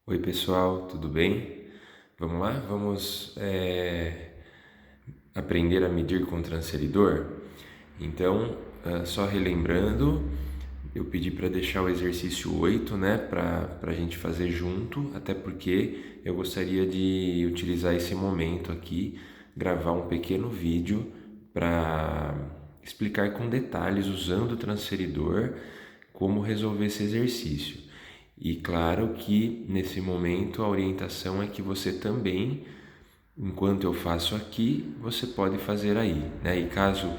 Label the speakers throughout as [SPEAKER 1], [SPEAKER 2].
[SPEAKER 1] Oi pessoal, tudo bem? Vamos lá? Vamos aprender a medir com transferidor? Então, só relembrando, eu pedi para deixar o exercício 8, né, para a gente fazer junto, até porque eu gostaria de utilizar esse momento aqui, gravar um pequeno vídeo para explicar com detalhes, usando o transferidor, como resolver esse exercício. E claro que nesse momento a orientação é que você também, enquanto eu faço aqui, você pode fazer aí, né? E caso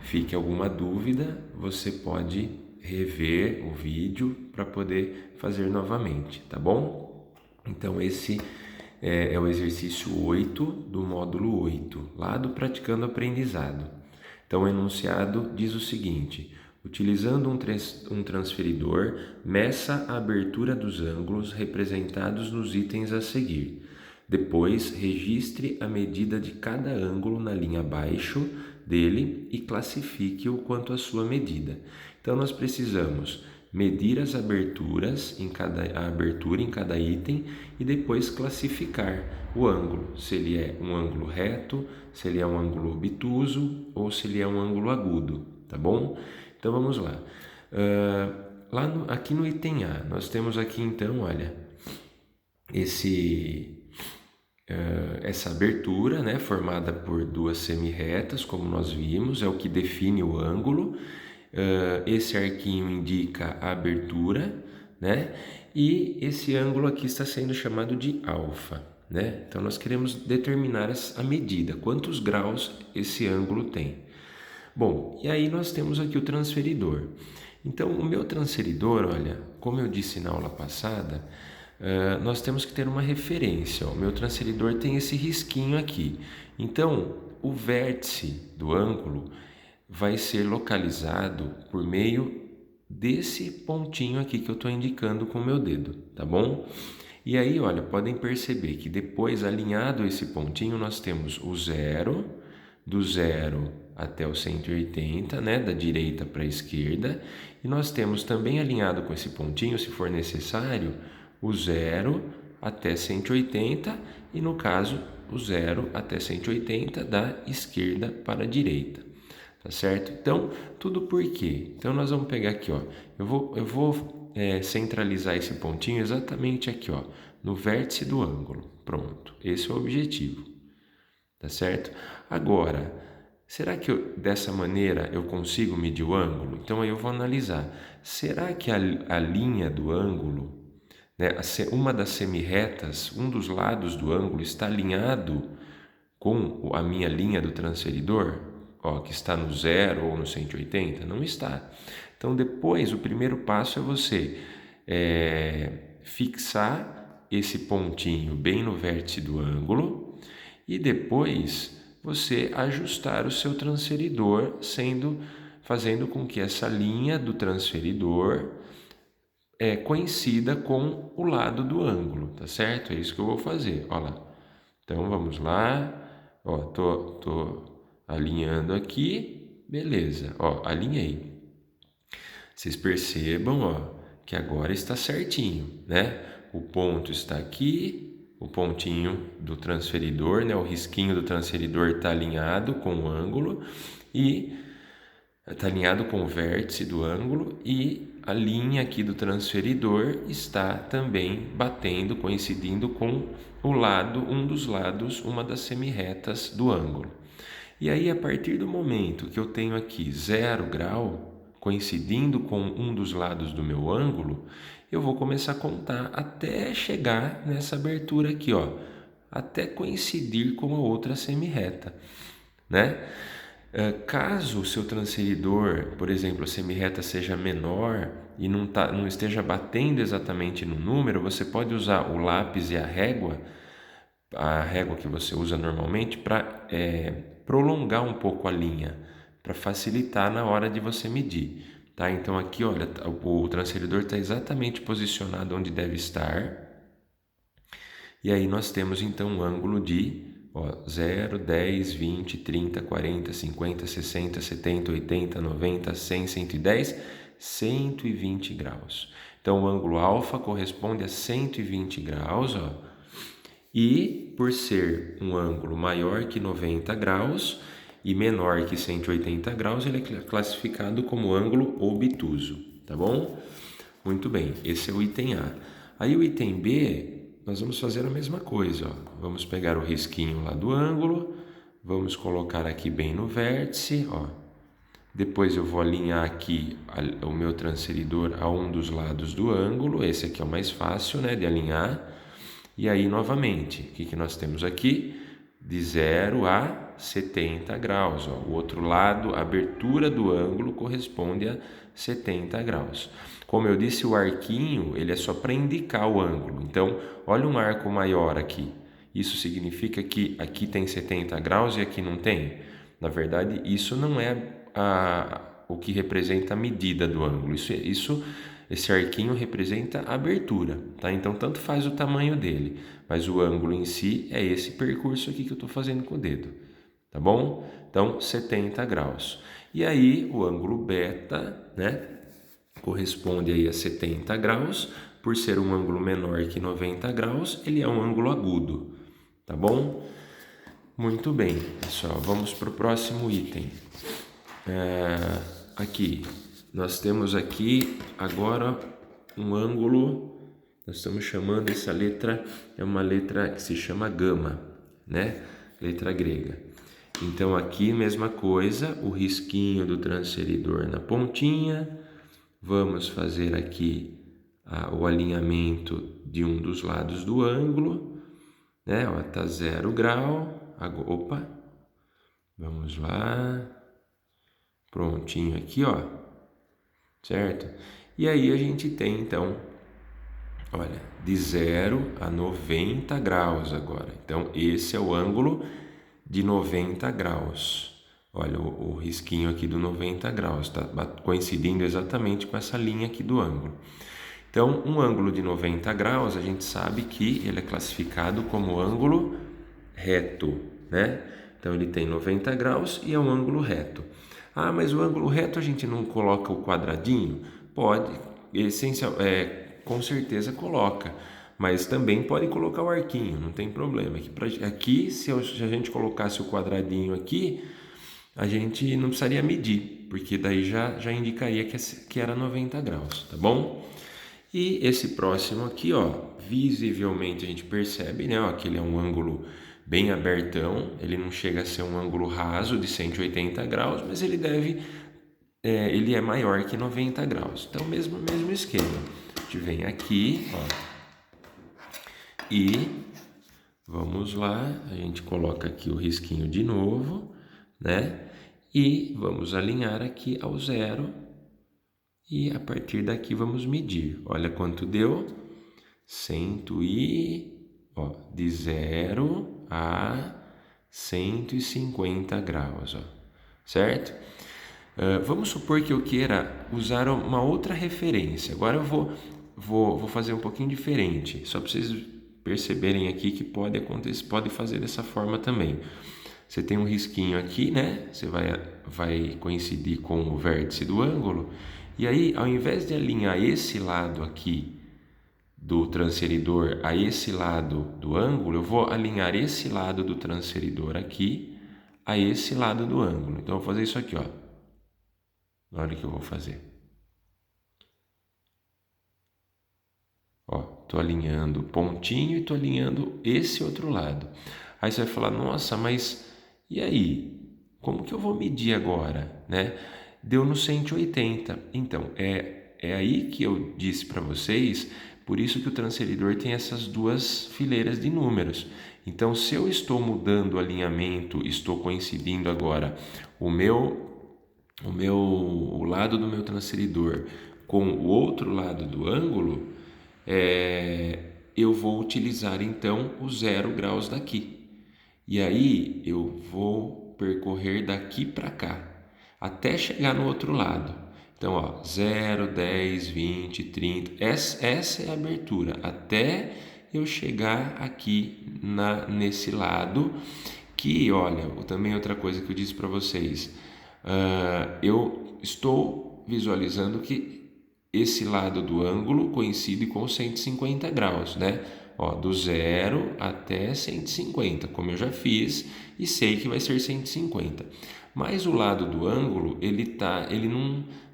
[SPEAKER 1] fique alguma dúvida, você pode rever o vídeo para poder fazer novamente, tá bom? Então esse é o exercício 8 do módulo 8, lá do Praticando Aprendizado. Então o enunciado diz o seguinte: utilizando um transferidor, meça a abertura dos ângulos representados nos itens a seguir. Depois, registre a medida de cada ângulo na linha abaixo dele e classifique-o quanto à sua medida. Então, nós precisamos medir as aberturas a abertura em cada item e depois classificar o ângulo, se ele é um ângulo reto, se ele é um ângulo obtuso ou se ele é um ângulo agudo, tá bom? Então vamos lá. Aqui no item A, nós temos aqui então, olha, essa abertura, né, formada por duas semi-retas, como nós vimos, é o que define o ângulo. Esse arquinho indica a abertura, né? E esse ângulo aqui está sendo chamado de alfa, né? Então nós queremos determinar a medida, quantos graus esse ângulo tem. Bom, e aí nós temos aqui o transferidor. Então o meu transferidor, olha, como eu disse na aula passada, nós temos que ter uma referência. O meu transferidor tem esse risquinho aqui. Então o vértice do ângulo vai ser localizado por meio desse pontinho aqui que eu estou indicando com o meu dedo, tá bom? E aí, olha, podem perceber que depois, alinhado esse pontinho, nós temos o zero, do 0 até o 180, né, da direita para a esquerda, e nós temos também alinhado com esse pontinho, se for necessário, o 0 até 180 e, no caso, o 0 até 180 da esquerda para a direita. Tá certo? Então, tudo por quê? Então, nós vamos pegar aqui, ó. Eu vou centralizar esse pontinho exatamente aqui, ó, no vértice do ângulo. Pronto. Esse é o objetivo. Tá certo? Agora, será que dessa maneira eu consigo medir o ângulo? Então, aí eu vou analisar. Será que a linha do ângulo, né, uma das semi-retas, um dos lados do ângulo está alinhado com a minha linha do transferidor? Ó, que está no 0 ou no 180? Não está. Então, depois, o primeiro passo é você fixar esse pontinho bem no vértice do ângulo e depois você ajustar o seu transferidor, fazendo com que essa linha do transferidor coincida com o lado do ângulo, tá certo? É isso que eu vou fazer, ó lá. Então, vamos lá. Ó, tô alinhando aqui, beleza, ó, alinhei. Vocês percebam, ó, que agora está certinho, né? O ponto está aqui, o pontinho do transferidor, né? O risquinho do transferidor está alinhado com o ângulo e está alinhado com o vértice do ângulo e a linha aqui do transferidor está também batendo, coincidindo com um dos lados, uma das semi-retas do ângulo. E aí, a partir do momento que eu tenho aqui 0 grau, coincidindo com um dos lados do meu ângulo, eu vou começar a contar até chegar nessa abertura aqui, ó, até coincidir com a outra semi-reta, né? Caso o seu transferidor, por exemplo, a semi-reta seja menor e não esteja batendo exatamente no número, você pode usar o lápis e a régua que você usa normalmente, para prolongar um pouco a linha, para facilitar na hora de você medir. Tá? Então aqui, olha, o transferidor está exatamente posicionado onde deve estar. E aí nós temos então um ângulo de 0, 10, 20, 30, 40, 50, 60, 70, 80, 90, 100, 110, 120 graus. Então, o ângulo alfa corresponde a 120 graus, ó. E por ser um ângulo maior que 90 graus e menor que 180 graus, ele é classificado como ângulo obtuso, tá bom? Muito bem, esse é o item A. Aí o item B, nós vamos fazer a mesma coisa, ó. Vamos pegar o risquinho lá do ângulo, vamos colocar aqui bem no vértice, ó. Depois eu vou alinhar aqui o meu transferidor a um dos lados do ângulo. Esse aqui é o mais fácil, né, de alinhar. E aí, novamente, o que nós temos aqui? De 0 a 70 graus. Ó. O outro lado, a abertura do ângulo corresponde a 70 graus. Como eu disse, o arquinho ele é só para indicar o ângulo. Então, olha um arco maior aqui. Isso significa que aqui tem 70 graus e aqui não tem? Na verdade, isso não é o que representa a medida do ângulo. Esse arquinho representa a abertura, tá? Então, tanto faz o tamanho dele, mas o ângulo em si é esse percurso aqui que eu estou fazendo com o dedo, tá bom? Então, 70 graus. E aí, o ângulo beta, né, corresponde aí a 70 graus. Por ser um ângulo menor que 90 graus, ele é um ângulo agudo, tá bom? Muito bem, pessoal, vamos para o próximo item. Aqui, nós temos aqui agora um ângulo, nós estamos chamando essa letra, é uma letra que se chama gama, né? Letra grega. Então aqui, mesma coisa, o risquinho do transferidor na pontinha, vamos fazer aqui o alinhamento de um dos lados do ângulo, né? Ó, tá 0 grau, opa, vamos lá... Prontinho aqui, ó, certo? E aí a gente tem, então, olha, de 0 a 90 graus agora. Então, esse é o ângulo de 90 graus. Olha, o risquinho aqui do 90 graus, tá coincidindo exatamente com essa linha aqui do ângulo. Então, um ângulo de 90 graus, a gente sabe que ele é classificado como ângulo reto, né? Então, ele tem 90 graus e é um ângulo reto. Ah, mas o ângulo reto a gente não coloca o quadradinho? Pode, com certeza coloca, mas também pode colocar o arquinho, não tem problema. Aqui se a gente colocasse o quadradinho aqui, a gente não precisaria medir, porque daí já indicaria que era 90 graus, tá bom? E esse próximo aqui, ó, visivelmente a gente percebe, né, ó, que ele é um ângulo bem abertão, ele não chega a ser um ângulo raso de 180 graus, mas ele é maior que 90 graus. Então, mesmo esquema. A gente vem aqui, ó, e vamos lá, a gente coloca aqui o risquinho de novo, né? E vamos alinhar aqui ao 0 e a partir daqui vamos medir. Olha quanto deu, de 0 a 150 graus, ó, certo? Vamos supor que eu queira usar uma outra referência. Agora eu vou fazer um pouquinho diferente, só para vocês perceberem aqui que pode acontecer, pode fazer dessa forma também. Você tem um risquinho aqui, né? Você vai coincidir com o vértice do ângulo, e aí, ao invés de alinhar esse lado aqui do transferidor a esse lado do ângulo, eu vou alinhar esse lado do transferidor aqui a esse lado do ângulo. Então, eu vou fazer isso aqui, ó. Olha o que eu vou fazer. Ó, tô alinhando o pontinho e tô alinhando esse outro lado. Aí você vai falar, nossa, mas e aí? Como que eu vou medir agora, né? Deu no 180. Então, é aí que eu disse para vocês, por isso que o transferidor tem essas duas fileiras de números. Então, se eu estou mudando o alinhamento, estou coincidindo agora o lado do meu transferidor com o outro lado do ângulo, eu vou utilizar então o 0 graus daqui. E aí eu vou percorrer daqui para cá, até chegar no outro lado. Então, ó, 0, 10, 20, 30, essa é a abertura, até eu chegar aqui nesse lado, que, olha, também outra coisa que eu disse para vocês, eu estou visualizando que esse lado do ângulo coincide com 150 graus, né? Ó, do 0 até 150, como eu já fiz, e sei que vai ser 150. Mas o lado do ângulo, ele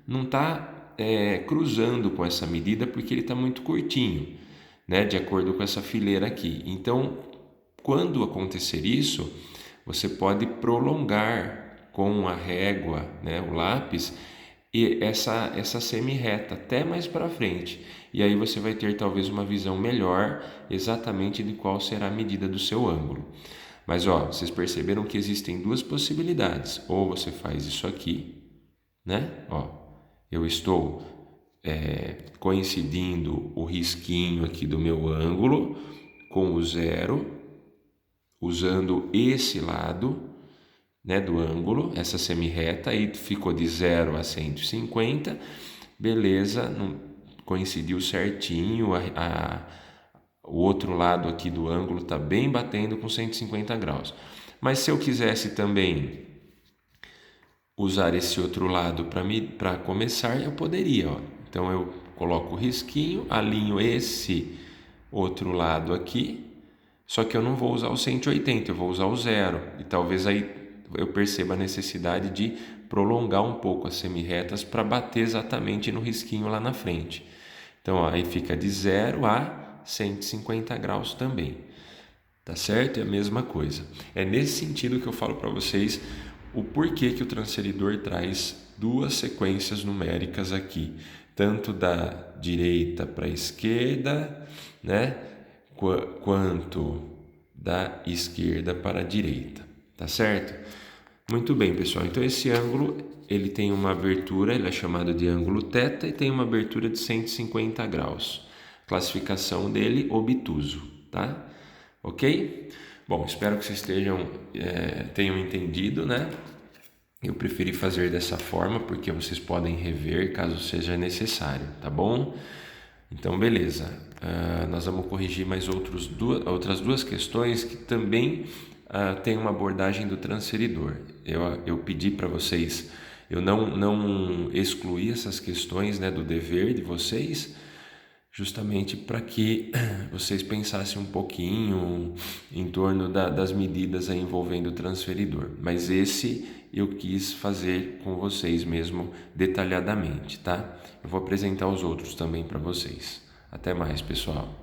[SPEAKER 1] não está cruzando com essa medida porque ele está muito curtinho, né? De acordo com essa fileira aqui. Então, quando acontecer isso, você pode prolongar com a régua, né, o lápis, e essa semi-reta até mais para frente. E aí você vai ter talvez uma visão melhor exatamente de qual será a medida do seu ângulo. Mas ó, vocês perceberam que existem duas possibilidades. Ou você faz isso aqui, né? Ó, eu estou coincidindo o risquinho aqui do meu ângulo com o 0, usando esse lado, né, do ângulo, essa semi-reta, aí ficou de 0 a 150, beleza, não coincidiu certinho, o outro lado aqui do ângulo está bem batendo com 150 graus. Mas se eu quisesse também usar esse outro lado para começar, eu poderia, ó. Então eu coloco o risquinho, alinho esse outro lado aqui, só que eu não vou usar o 180, eu vou usar o 0, e talvez aí eu perceba a necessidade de prolongar um pouco as semi-retas para bater exatamente no risquinho lá na frente. Então, ó, aí fica de 0 a 150 graus também. Tá certo? É a mesma coisa. É nesse sentido que eu falo para vocês o porquê que o transferidor traz duas sequências numéricas aqui, tanto da direita para a esquerda, né, quanto da esquerda para a direita. Tá certo? Muito bem, pessoal. Então esse ângulo, ele tem uma abertura, ele é chamado de ângulo θ e tem uma abertura de 150 graus. Classificação dele, obtuso, tá? Ok? Bom, espero que vocês tenham entendido, né? Eu preferi fazer dessa forma porque vocês podem rever caso seja necessário, tá bom? Então, beleza. Nós vamos corrigir mais outras duas questões que também tem uma abordagem do transferidor. Eu pedi para vocês, eu não excluí essas questões, né, do dever de vocês, justamente para que vocês pensassem um pouquinho em torno das medidas aí envolvendo o transferidor. Mas esse eu quis fazer com vocês mesmo detalhadamente, tá? Eu vou apresentar os outros também para vocês. Até mais, pessoal.